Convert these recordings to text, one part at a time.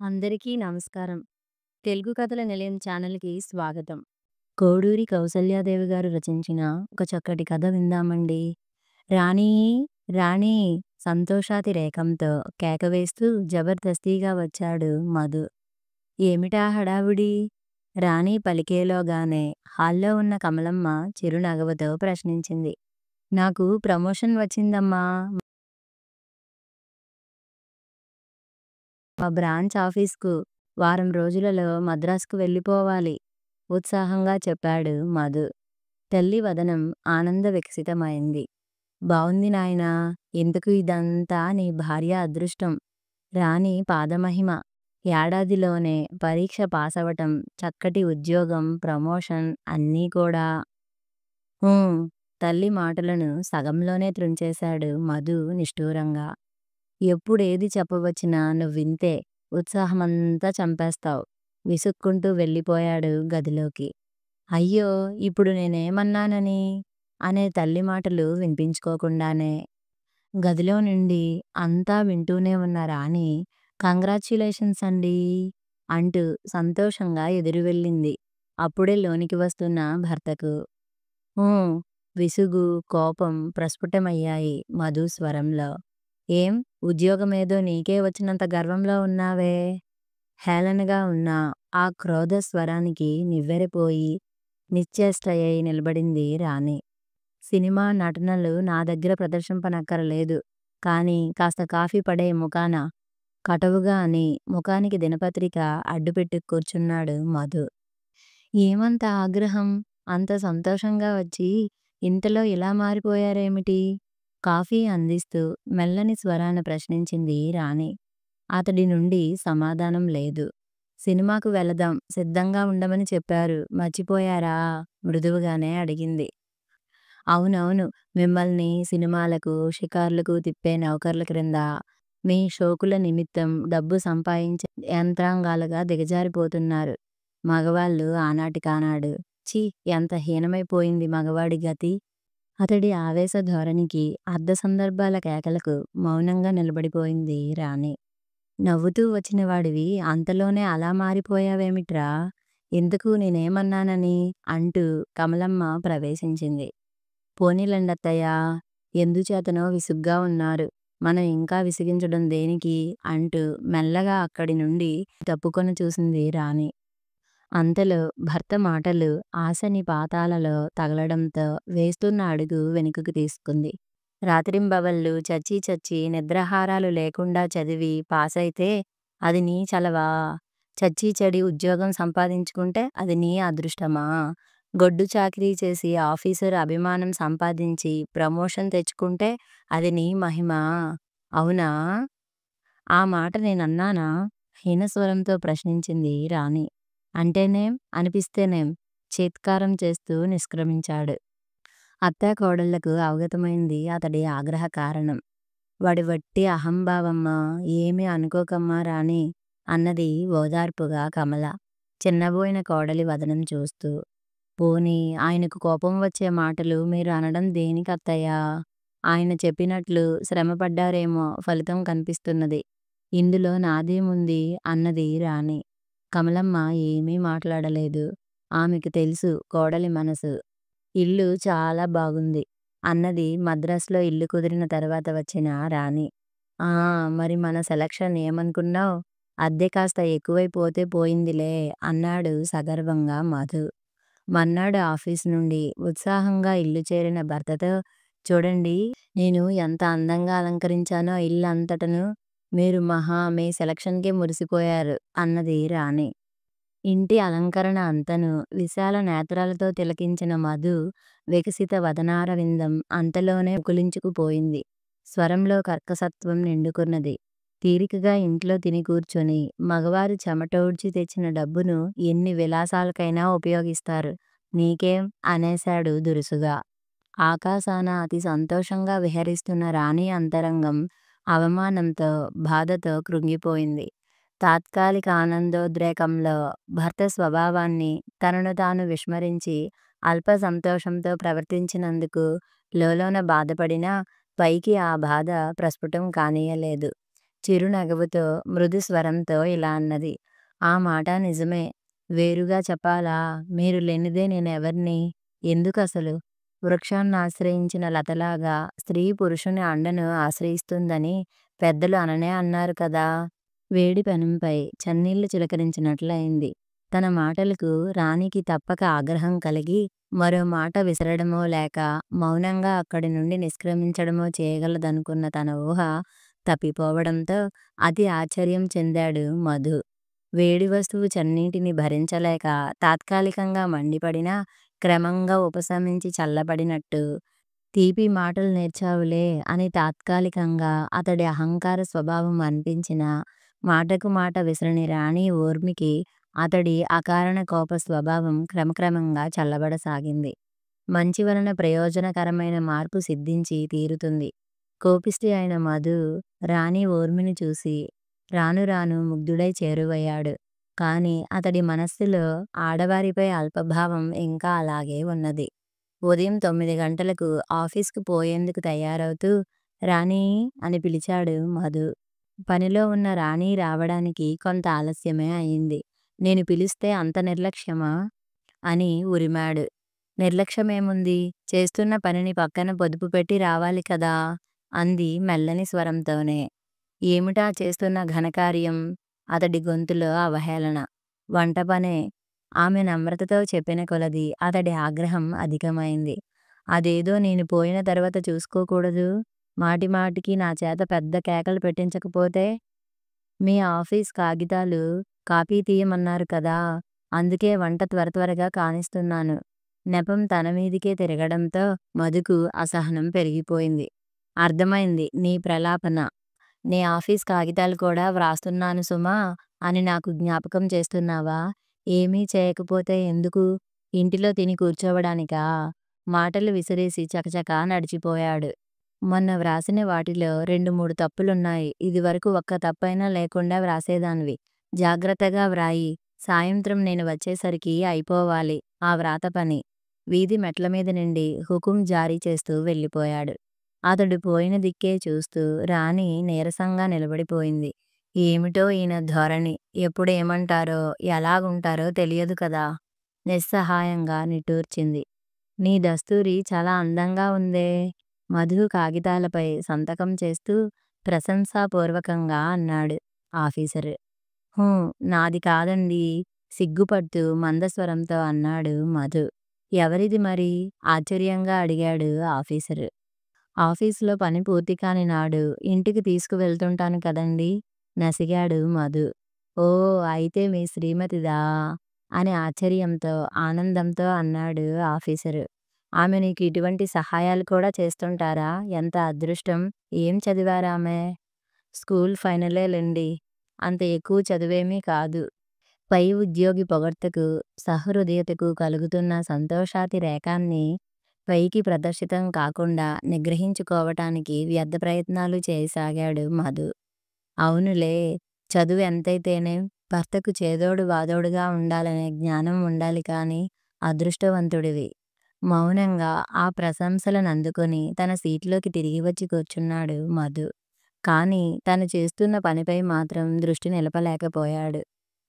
అందరికీ నమస్కారం. తెలుగు కథల నిలయం ఛానల్‌కి స్వాగతం. కోడూరి కౌసల్యాదేవి గారు రచించిన ఒక చక్కటి కథ విందామండి. రాణీ రాణీ సంతోషాతిరేకంతో కేక వేస్తూ జబర్దస్తిగా వచ్చాడు మధు. ఏమిటా హడావుడి? రాణి పలికేలోగానే హాల్లో ఉన్న కమలమ్మ చిరునగవుతో ప్రశ్నించింది. నాకు ప్రమోషన్ వచ్చిందమ్మా. మా బ్రాంచ్ ఆఫీస్‌కు వారం రోజులలో మద్రాసుకు వెళ్ళిపోవాలి ఉత్సాహంగా చెప్పాడు మధు. తల్లి వదనం ఆనంద వికసితమైంది. బావుంది నాయనా. ఇంతకు ఇదంతా నీ భార్య అదృష్టం. రాణి పాదమహిమ. ఏడాదిలోనే పరీక్ష పాసవటం, చక్కటి ఉద్యోగం, ప్రమోషన్ అన్నీ కూడా. ఊ. తల్లి మాటలను సగంలోనే త్రుంచేశాడు మధు నిష్ఠూరంగా. ఎప్పుడేది చెప్పవచ్చినా నువ్వింతే. ఉత్సాహమంతా చంపేస్తావ్ విసుక్కుంటూ వెళ్ళిపోయాడు గదిలోకి. అయ్యో! ఇప్పుడు నేనేమన్నానని? అనే తల్లి మాటలు వినిపించుకోకుండానే గదిలో నుండి అంతా వింటూనే ఉన్న రాణి కంగ్రాచ్యులేషన్స్ అండీ అంటూ సంతోషంగా ఎదురు వెళ్ళింది అప్పుడే లోనికి వస్తున్న భర్తకు. ఊ. విసుగు, కోపం ప్రస్ఫుటమయ్యాయి మధు స్వరంలో. ఏం ఉద్యోగమేదో నీకే వచ్చినంత గర్వంలో ఉన్నావే? హేళనగా ఉన్న ఆ క్రోధ స్వరానికి నివ్వెరపోయి నిశ్చేష్టయై నిలబడింది రాణి. సినిమా నటనలు నా దగ్గర ప్రదర్శింపనక్కరలేదు. కానీ కాస్త కాఫీ పడే ముఖాన కటువుగా అని ముఖానికి దినపత్రిక అడ్డుపెట్టి కూర్చున్నాడు మధు. ఏమంత ఆగ్రహం? అంత సంతోషంగా వచ్చి ఇంతలో ఇలా మారిపోయారేమిటి? కాఫీ అందిస్తూ మెల్లని స్వరాన ప్రశ్నించింది రాణి. అతడి నుండి సమాధానం లేదు. సినిమాకు వెళదాం సిద్ధంగా ఉండమని చెప్పారు మర్చిపోయారా? మృదువుగానే అడిగింది. అవునవును. మిమ్మల్ని సినిమాలకు, షికార్లకు తిప్పే నౌకర్ల క్రింద మీ షోకుల నిమిత్తం డబ్బు సంపాదించే యంత్రాంగాలుగా దిగజారిపోతున్నారు మగవాళ్ళు ఆనాటికానాడు. ఛీ! ఎంత హీనమైపోయింది మగవాడి గతి! అతడి ఆవేశ ధోరణికి, అర్ధసందర్భాల కేకలకు మౌనంగా నిలబడిపోయింది రాణి. నవ్వుతూ వచ్చిన వాడివి అంతలోనే అలా మారిపోయావేమిట్రా? ఇంతకు నేనేమన్నానని? అంటూ కమలమ్మ ప్రవేశించింది. పోనీలెండత్తయ్యా. ఎందుచేతనో విసుగ్గా ఉన్నారు. మనం ఇంకా విసిగించడం దేనికి? అంటూ మెల్లగా అక్కడి నుండి తప్పుకొని చూసింది రాణి. అంతలో భర్త మాటలు ఆశని పాతాలలో తగలడంతో వేస్తున్న అడుగు వెనుకకు తీసుకుంది. రాత్రింబవళ్ళు చచ్చి చచ్చి నిద్రాహారాలు లేకుండా చదివి పాసైతే అది నీ చలవా? చచ్చి చెడి ఉద్యోగం సంపాదించుకుంటే అది నీ అదృష్టమా? గొడ్డు చాకిరీ చేసి ఆఫీసర్ అభిమానం సంపాదించి ప్రమోషన్ తెచ్చుకుంటే అది నీ మహిమా? అవునా? ఆ మాట నేనన్నానా? హీనస్వరంతో ప్రశ్నించింది రాణి. అంటేనేం అనిపిస్తేనేం చీత్కారం చేస్తూ నిష్క్రమించాడు. అత్తాకోడళ్లకు అవగతమైంది అతడి ఆగ్రహ కారణం. వాడి వట్టి అహంభావమ్మా. ఏమీ అనుకోకమ్మా రాణి అన్నది ఓదార్పుగా కమల చిన్నబోయిన కోడలి వదనం చూస్తూ. పోనీ ఆయనకు కోపం వచ్చే మాటలు మీరు అనడం దేనికత్తయ్యా? ఆయన చెప్పినట్లు శ్రమపడ్డారేమో ఫలితం కనిపిస్తున్నది. ఇందులో నాదేముంది అన్నది రాణి. కమలమ్మ ఏమీ మాట్లాడలేదు. ఆమెకు తెలుసు కోడలి మనసు. ఇల్లు చాలా బాగుంది అన్నది మద్రాసులో ఇల్లు కుదిరిన తర్వాత వచ్చిన రాణి. ఆ. మరి మన సెలక్షన్ ఏమనుకున్నావ్? అద్దె కాస్త ఎక్కువైపోతే పోయిందిలే అన్నాడు సగర్వంగా మధు. మర్నాడు ఆఫీసు నుండి ఉత్సాహంగా ఇల్లు చేరిన భర్తతో చూడండి నేను ఎంత అందంగా అలంకరించానో ఇల్లంతటను. మీరు మహా మీ సెలక్షన్కే మురిసిపోయారు అన్నది రాణి. ఇంటి అలంకరణ అంతను విశాల నేత్రాలతో తిలకించిన మధు వికసిత వదనార విందం అంతలోనే ఉకులించుకుపోయింది. స్వరంలో కర్కసత్వం నిండుకున్నది. తీరికగా ఇంట్లో తిని కూర్చొని మగవారు చెమటోడ్చి తెచ్చిన డబ్బును ఎన్ని విలాసాలకైనా ఉపయోగిస్తారు. నీకేం? అనేశాడు దురుసుగా. ఆకాశాన అతి సంతోషంగా విహరిస్తున్న రాణి అంతరంగం అవమానంతో, బాధతో కృంగిపోయింది. తాత్కాలిక ఆనందోద్రేకంలో భర్త స్వభావాన్ని తనను తాను విస్మరించి అల్ప సంతోషంతో ప్రవర్తించినందుకు లోలోన బాధపడినా పైకి ఆ బాధ ప్రస్ఫుటం కానీయలేదు. చిరునగవుతో, మృదు స్వరంతో ఇలా అన్నది. ఆ మాట నిజమే. వేరుగా చెప్పాలా? మీరు లేనిదే నేనెవర్ని? ఎందుకసలు? వృక్షాన్నాశ్రయించిన లతలాగా స్త్రీ పురుషుని అండను ఆశ్రయిస్తుందని పెద్దలు అననే అన్నారు కదా! వేడి పెనంపై చన్నీళ్లు చిలకరించినట్లయింది. తన మాటలకు రాణికి తప్పక ఆగ్రహం కలిగి, మరో మాట విసరడమో లేక మౌనంగా అక్కడి నుండి నిష్క్రమించడమో చేయగలదనుకున్న తన ఊహ తప్పిపోవడంతో అతి ఆశ్చర్యం చెందాడు మధు. వేడి వస్తువు చన్నీటిని భరించలేక తాత్కాలికంగా మండిపడినా, క్రమంగా ఉపశమించి చల్లబడినట్టు, తీపి మాటలు నేర్చావులే అని తాత్కాలికంగా అతడి అహంకార స్వభావం అనిపించినా, మాటకు మాట విసరని రాణి ఊర్మికి అతడి అకారణ కోప స్వభావం క్రమక్రమంగా చల్లబడసాగింది. మంచి వలన ప్రయోజనకరమైన మార్పు సిద్ధించి తీరుతుంది. కోపిష్టి అయిన మధు రాణి ఊర్మిని చూసి రాను రాను ముగ్ధుడై చేరువయ్యాడు. కాని అతడి మనస్సులో ఆడవారిపై అల్పభావం ఇంకా అలాగే ఉన్నది. ఉదయం 9 గంటలకు ఆఫీసుకు పోయేందుకు తయారవుతూ రాణీ అని పిలిచాడు మధు. పనిలో ఉన్న రాణి రావడానికి కొంత ఆలస్యమే అయింది. నేను పిలిస్తే అంత నిర్లక్ష్యమా? అని ఉరిమాడు. నిర్లక్ష్యమేముంది? చేస్తున్న పనిని పక్కన పొదుపు పెట్టి రావాలి కదా! అంది మెల్లని స్వరంతోనే. ఏమిటా చేస్తున్న ఘనకార్యం? అతడి గొంతులో అవహేళన. వంట పనే. ఆమె నమ్రతతో చెప్పిన కొలది అతడి ఆగ్రహం అధికమైంది. అదేదో నేను పోయిన తర్వాత చూసుకోకూడదూ? మాటిమాటికి నా చేత పెద్ద కేకలు పెట్టించకపోతే? మీ ఆఫీస్ కాగితాలు కాపీ తీయమన్నారు కదా! అందుకే వంట త్వరగా కానిస్తున్నాను. నెపం తన మీదికే తిరగడంతో మధుకు అసహనం పెరిగిపోయింది. అర్థమైంది నీ ప్రలాపన. నీ ఆఫీస్ కాగితాలు కూడా వ్రాస్తున్నాను సుమా అని నాకు జ్ఞాపకం చేస్తున్నావా? ఏమీ చేయకపోతే ఎందుకు? ఇంటిలో తిని కూర్చోవడానికా? మాటలు విసిరేసి చకచకా నడిచిపోయాడు. మొన్న వ్రాసిన వాటిలో 2, 3 తప్పులున్నాయి. ఇదివరకు ఒక్క తప్పైనా లేకుండా వ్రాసేదానివి. జాగ్రత్తగా వ్రాయి. సాయంత్రం నేను వచ్చేసరికి అయిపోవాలి ఆ వ్రాత పని. వీధి మెట్ల మీద నుండి హుకుం జారీ చేస్తూ వెళ్ళిపోయాడు. అతడు పోయిన దిక్కే చూస్తూ రాణి నీరసంగా నిలబడిపోయింది. ఏమిటో ఈయన ధోరణి. ఎప్పుడేమంటారో, ఎలాగుంటారో తెలియదు కదా! నిస్సహాయంగా నిట్టూర్చింది. నీ దస్తూరి చాలా అందంగా ఉందే! మధు కాగితాలపై సంతకం చేస్తూ ప్రశంసాపూర్వకంగా అన్నాడు ఆఫీసరు. హూ, నాది కాదండీ సిగ్గుపడుతూ మందస్వరంతో అన్నాడు మధు. ఎవరిది మరి? ఆశ్చర్యంగా అడిగాడు ఆఫీసరు. ఆఫీసులో పని పూర్తి కాని నాడు ఇంటికి తీసుకువెళ్తుంటాను కదండీ నసిగాడు మధు. ఓ, అయితే మీ శ్రీమతిదా? అని ఆశ్చర్యంతో ఆనందంతో అన్నాడు ఆఫీసరు. ఆమె నీకు ఇటువంటి సహాయాలు కూడా చేస్తుంటారా? ఎంత అదృష్టం! ఏం చదివారామె? స్కూల్ ఫైనలేలెండి. అంత ఎక్కువ చదువేమీ కాదు. పై ఉద్యోగి పొగడ్తకు, సహృదయతకు కలుగుతున్న సంతోషాతిరేకాన్ని పైకి ప్రదర్శితం కాకుండా నిగ్రహించుకోవటానికి వ్యర్థ ప్రయత్నాలు చేయసాగాడు మధు. అవునులే, చదువు ఎంతైతేనేం భర్తకు చేదోడు వాదోడుగా ఉండాలనే జ్ఞానం ఉండాలి కాని అదృష్టవంతుడివి. మౌనంగా ఆ ప్రశంసలనందుకొని తన సీట్లోకి తిరిగి వచ్చి కూర్చున్నాడు మధు. కాని తను చేస్తున్న పనిపై మాత్రం దృష్టి నిలపలేకపోయాడు.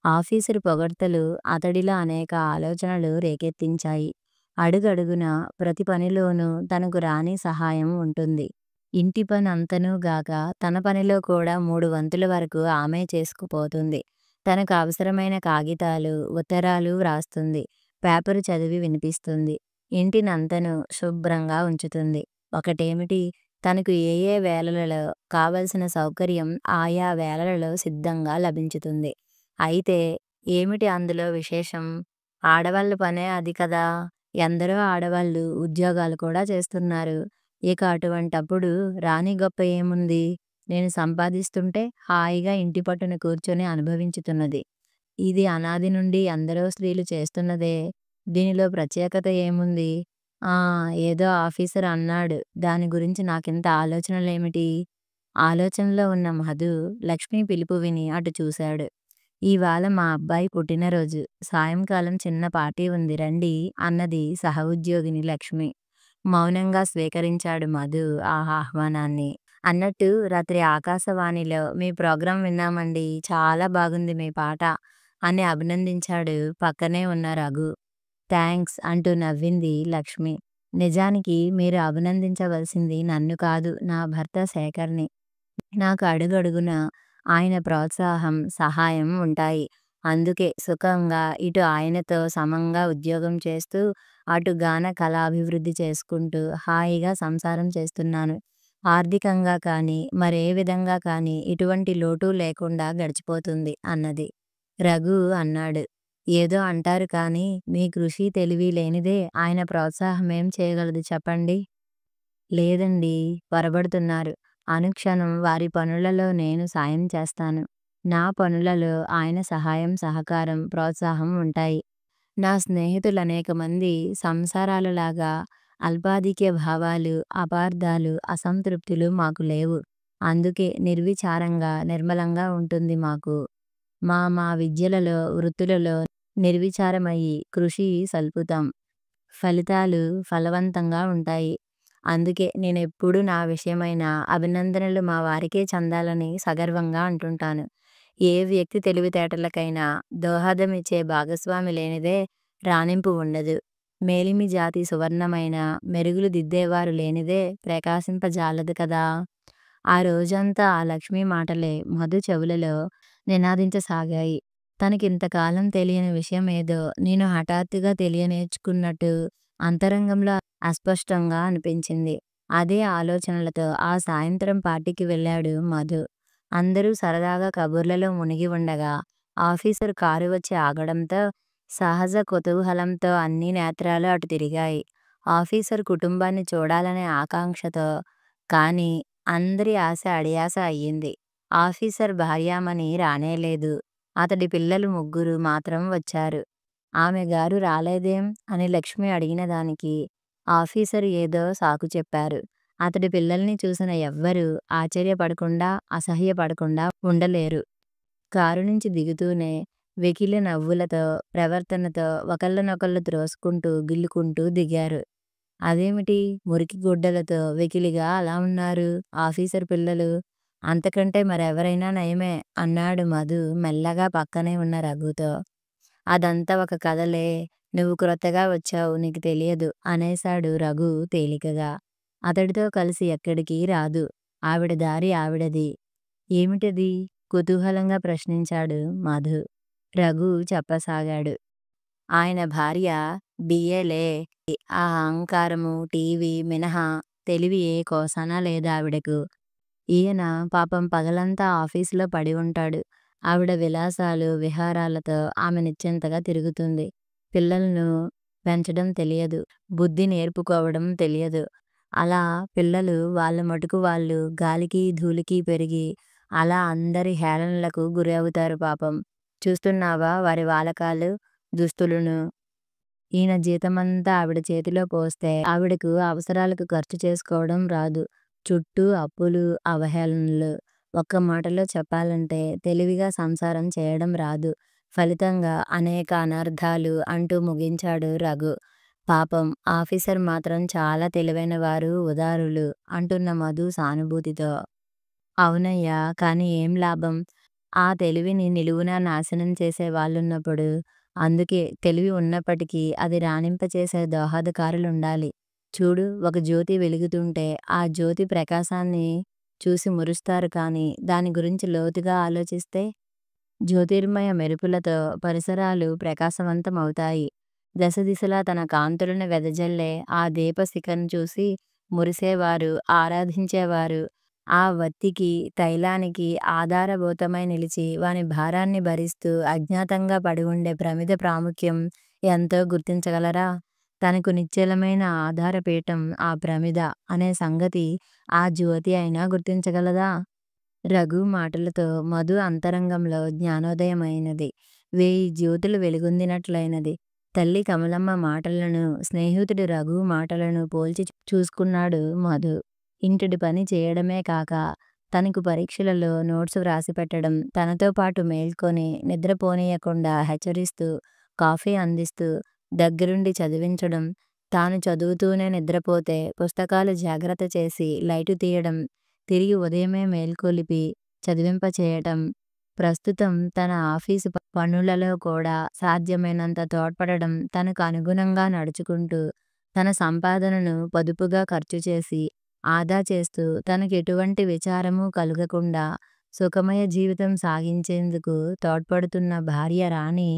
ఆఫీసరు పొగడ్తలు అతడిలో అనేక ఆలోచనలు రేకెత్తించాయి. అడుగడుగునా ప్రతి పనిలోనూ తనకు రాని సహాయం ఉంటుంది. ఇంటి పని అంతనూ గాక తన పనిలో కూడా 3 వంతుల వరకు ఆమె చేసుకుపోతుంది. తనకు అవసరమైన కాగితాలు, ఉత్తరాలు వ్రాస్తుంది. పేపరు చదివి వినిపిస్తుంది. ఇంటినంతను శుభ్రంగా ఉంచుతుంది. ఒకటేమిటి, తనకు ఏ ఏ వేళలలో కావలసిన సౌకర్యం ఆయా వేళలలో సిద్ధంగా లభించుతుంది. అయితే ఏమిటి అందులో విశేషం? ఆడవాళ్ళ పనే అది కదా! ఎందరో ఆడవాళ్ళు ఉద్యోగాలు కూడా చేస్తున్నారు. ఇక అటువంటప్పుడు రాణి గొప్ప ఏముంది? నేను సంపాదిస్తుంటే హాయిగా ఇంటి పట్టున కూర్చొని అనుభవించుతున్నది. ఇది అనాది నుండి ఎందరో స్త్రీలు చేస్తున్నదే. దీనిలో ప్రత్యేకత ఏముంది? ఆ, ఏదో ఆఫీసర్ అన్నాడు. దాని గురించి నాకింత ఆలోచనలేమిటి? ఆలోచనలో ఉన్న మధు లక్ష్మి పిలుపు విని అటు చూశాడు. ఇవాళ మా అబ్బాయి పుట్టినరోజు. సాయంకాలం చిన్న పార్టీ ఉంది రండి అన్నది సహోద్యోగిని లక్ష్మి. మౌనంగా స్వీకరించాడు మధు ఆ ఆహ్వానాన్ని. అన్నట్టు రాత్రి ఆకాశవాణిలో మీ ప్రోగ్రాం విన్నామండి. చాలా బాగుంది మీ పాట అని అభినందించాడు పక్కనే ఉన్న రఘు. థాంక్స్ అంటూ నవ్వింది లక్ష్మి. నిజానికి మీరు అభినందించవలసింది నన్ను కాదు, నా భర్త శేఖర్‌ని. నాకు అడుగడుగునా ఆయన ప్రోత్సాహం, సహాయం ఉంటాయి. అందుకే సుఖంగా ఇటు ఆయనతో సమంగా ఉద్యోగం చేస్తూ, అటు గాన కళాభివృద్ధి చేసుకుంటూ హాయిగా సంసారం చేస్తున్నాను. ఆర్థికంగా కానీ, మరే విధంగా కానీ ఎటువంటి లోటు లేకుండా గడిచిపోతుంది అన్నది. రఘు అన్నాడు. ఏదో అంటారు కానీ, మీ కృషి తెలివి లేనిదే ఆయన ప్రోత్సాహమేం చేయగలదు చెప్పండి? లేదండీ. పొరబడుతున్నారు. అనుక్షణం వారి పనులలో నేను సాయం చేస్తాను. నా పనులలో ఆయన సహాయం, సహకారం, ప్రోత్సాహం ఉంటాయి. నా స్నేహితులనేకమంది సంసారాలలాగా అల్పాధిక్య భావాలు, అపార్థాలు, అసంతృప్తులు మాకు లేవు. అందుకే నిర్విచారంగా, నిర్మలంగా ఉంటుంది మాకు. మా మా విద్యలలో, వృత్తులలో నిర్విచారమయి కృషి సల్పుతాం. ఫలితాలు ఫలవంతంగా ఉంటాయి. అందుకే నేనెప్పుడూ నా విషయమైన అభినందనలు మా వారికే చెందాలని సగర్వంగా అంటుంటాను. ఏ వ్యక్తి తెలివితేటలకైనా దోహదమిచ్చే భాగస్వామి లేనిదే రాణింపు ఉండదు. మేలిమి జాతి సువర్ణమైన మెరుగులు దిద్దేవారు లేనిదే ప్రకాశింపజాలదు కదా! ఆ రోజంతా ఆ లక్ష్మి మాటలే మధు చెవులలో నినాదించసాగాయి. తనకింతకాలం తెలియని విషయమేదో నేను హఠాత్తుగా తెలియనేర్చుకున్నట్టు అంతరంగంలో అస్పష్టంగా అనిపించింది. అదే ఆలోచనలతో ఆ సాయంత్రం పార్టీకి వెళ్ళాడు మధు. అందరూ సరదాగా కబుర్లలో మునిగి ఉండగా ఆఫీసరు కారు వచ్చి ఆగడంతో సహజ కుతూహలంతో అన్ని నేత్రాలు అటు తిరిగాయి. ఆఫీసరు కుటుంబాన్ని చూడాలనే ఆకాంక్షతో. కానీ అందరి ఆశ అడియాస అయ్యింది. ఆఫీసర్ భార్యామణి రానేలేదు. అతడి పిల్లలు ముగ్గురు మాత్రం వచ్చారు. ఆమె గారు రాలేదేం అని లక్ష్మి అడిగిన దానికి ఆఫీసరు ఏదో సాకు చెప్పారు. అతడి పిల్లల్ని చూసిన ఎవ్వరూ ఆశ్చర్యపడకుండా, అసహ్యపడకుండా ఉండలేరు. కారు నుంచి దిగుతూనే వెకిలి నవ్వులతో, ప్రవర్తనతో ఒకళ్ళనొకళ్ళు త్రోసుకుంటూ, గిల్లుకుంటూ దిగారు. అదేమిటి మురికి గుడ్డలతో వెకిలిగా అలా ఉన్నారు ఆఫీసరు పిల్లలు? అంతకంటే మరెవరైనా నయమే అన్నాడు మధు మెల్లగా పక్కనే ఉన్న రఘుతో. అదంతా ఒక కథలే. నువ్వు క్రొత్తగా వచ్చావు, నీకు తెలియదు అనేశాడు రఘు తేలికగా. అతడితో కలిసి ఎక్కడికీ రాదు. ఆవిడ దారి ఆవిడది. ఏమిటది? కుతూహలంగా ప్రశ్నించాడు మధు. రఘు చెప్పసాగాడు. ఆయన భార్య బిఏలే. ఆ అహంకారము, టీవీ మినహా తెలివి ఏ కోశానా లేదావిడకు. ఈయన పాపం పగలంతా ఆఫీసులో పడి ఉంటాడు. ఆవిడ విలాసాలు, విహారాలతో ఆమె నిశ్చింతగా తిరుగుతుంది. పిల్లలను పెంచడం తెలియదు. బుద్ధి నేర్పుకోవడం తెలియదు. అలా పిల్లలు వాళ్ళ మటుకు వాళ్ళు గాలికి, ధూళికి పెరిగి అలా అందరి హేళనలకు గురి అవుతారు పాపం. చూస్తున్నావా వారి వాలకాలు, దుస్తులును? ఈయన జీతమంతా ఆవిడ చేతిలో పోస్తే ఆవిడకు అవసరాలకు ఖర్చు చేసుకోవడం రాదు. చుట్టూ అప్పులు, అవహేళనలు. ఒక్క మాటలో చెప్పాలంటే తెలివిగా సంసారం చేయడం రాదు. ఫలితంగా అనేక అనర్థాలు అంటూ ముగించాడు రఘు. పాపం ఆఫీసర్ మాత్రం చాలా తెలివైనవారు, ఉదారులు అంటున్న మధు సానుభూతితో. అవునయ్యా! కానీ ఏం లాభం? ఆ తెలివిని నిలువునా నాశనం చేసే వాళ్ళున్నప్పుడు. అందుకే తెలివి ఉన్నప్పటికీ అది రాణింపచేసే దోహదకారులుండాలి. చూడు, ఒక జ్యోతి వెలుగుతుంటే ఆ జ్యోతి ప్రకాశాన్ని చూసి మురుస్తారు కానీ దాని గురించి లోతుగా ఆలోచిస్తే జ్యోతిర్మయ మెరుపులతో పరిసరాలు ప్రకాశవంతమవుతాయి. దశదిశలా తన కాంతులను వెదజల్లే ఆ దీపశిఖను చూసి మురిసేవారు, ఆరాధించేవారు ఆ వత్తికి, తైలానికి ఆధారభూతమై నిలిచి వాని భారాన్ని భరిస్తూ అజ్ఞాతంగా పడి ఉండే ప్రమిద ప్రాముఖ్యం ఎంతో గుర్తించగలరా? తనకు నిశ్చలమైన ఆధారపీఠం ఆ ప్రమిద అనే సంగతి ఆ జ్యోతి అయినా గుర్తించగలదా? రఘు మాటలతో మధు అంతరంగంలో జ్ఞానోదయమైనది. 1000 జ్యోతులు వెలుగొందినట్లయినది. తల్లి కమలమ్మ మాటలను, స్నేహితుడు రఘు మాటలను పోల్చి చూసుకున్నాడు మధు. ఇంటిడి పని చేయడమే కాక తనకు పరీక్షలలో నోట్సు వ్రాసిపెట్టడం, తనతో పాటు మేల్కొని నిద్రపోనీయకుండా హెచ్చరిస్తూ, కాఫీ అందిస్తూ, దగ్గరుండి చదివించడం, తాను చదువుతూనే నిద్రపోతే పుస్తకాలు జాగ్రత్త చేసి లైటు తీయడం, తిరిగి ఉదయమే మేల్కొలిపి చదివింపచేయటం, ప్రస్తుతం తన ఆఫీసు పనులలో కూడా సాధ్యమైనంత తోడ్పడడం, తనకు అనుగుణంగా నడుచుకుంటూ, తన సంపాదనను పొదుపుగా ఖర్చు చేసి, ఆదా చేస్తూ, తనకెటువంటి విచారమూ కలుగకుండా సుఖమయ జీవితం సాగించేందుకు తోడ్పడుతున్న భార్య రాణి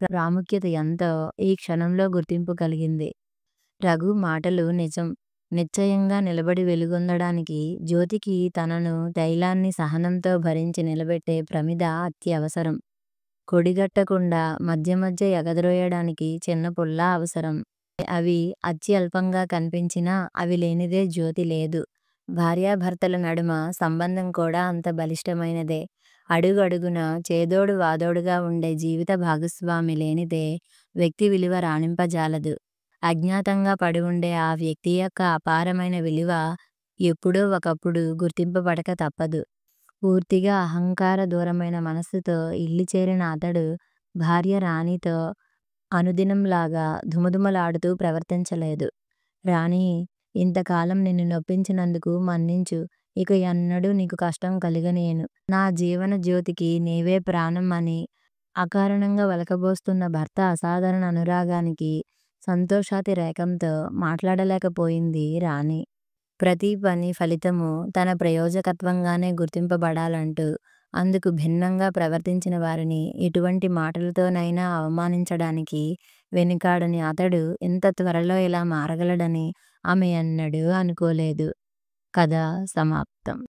ప్రాముఖ్యత ఎంతో ఈ క్షణంలో గుర్తింపు కలిగింది. రఘు మాటలు నిజం. నిశ్చయంగా నిలబడి వెలుగొందడానికి జ్యోతికి తనను తైలాన్ని సహనంతో భరించి నిలబెట్టే ప్రమిద అత్యవసరం. కొడిగట్టకుండా మధ్య మధ్య ఎగద్రోయడానికి చిన్న పుల్ల అవసరం. అవి అత్యల్పంగా కనిపించినా అవి లేనిదే జ్యోతి లేదు. భార్యాభర్తల నడుమ సంబంధం కూడా అంత బలిష్టమైనదే. అడుగడుగునా చేదోడు వాదోడుగా ఉండే జీవిత భాగస్వామి లేనిదే వ్యక్తి విలువ రాణింపజాలదు. అజ్ఞాతంగా పడి ఉండే ఆ వ్యక్తి యొక్క అపారమైన విలువ ఎప్పుడో ఒకప్పుడు గుర్తింపబడక తప్పదు. పూర్తిగా అహంకార దూరమైన మనస్సుతో ఇల్లు చేరిన అతడు భార్య రాణితో అనుదినంలాగా ధుమధుమలాడుతూ ప్రవర్తించలేదు. రాణీ, ఇంతకాలం నిన్ను నొప్పించినందుకు మన్నించు. ఇక ఎన్నడూ నీకు కష్టం కలుగనీయను. నా జీవన జ్యోతికి నీవే ప్రాణం అని అకారణంగా ఒలకబోస్తున్న భర్త అసాధారణ అనురాగానికి సంతోషాతిరేకంతో మాట్లాడలేకపోయింది రాణి. ప్రతి పని ఫలితము తన ప్రయోజకత్వంగానే గుర్తింపబడాలంటూ అందుకు భిన్నంగా ప్రవర్తించిన వారిని ఎటువంటి మాటలతోనైనా అవమానించడానికి వెనుకాడని అతడు ఇంత త్వరలో ఇలా మారగలడని ఆమె ఎన్నడూ అనుకోలేదు. కథ సమాప్తం.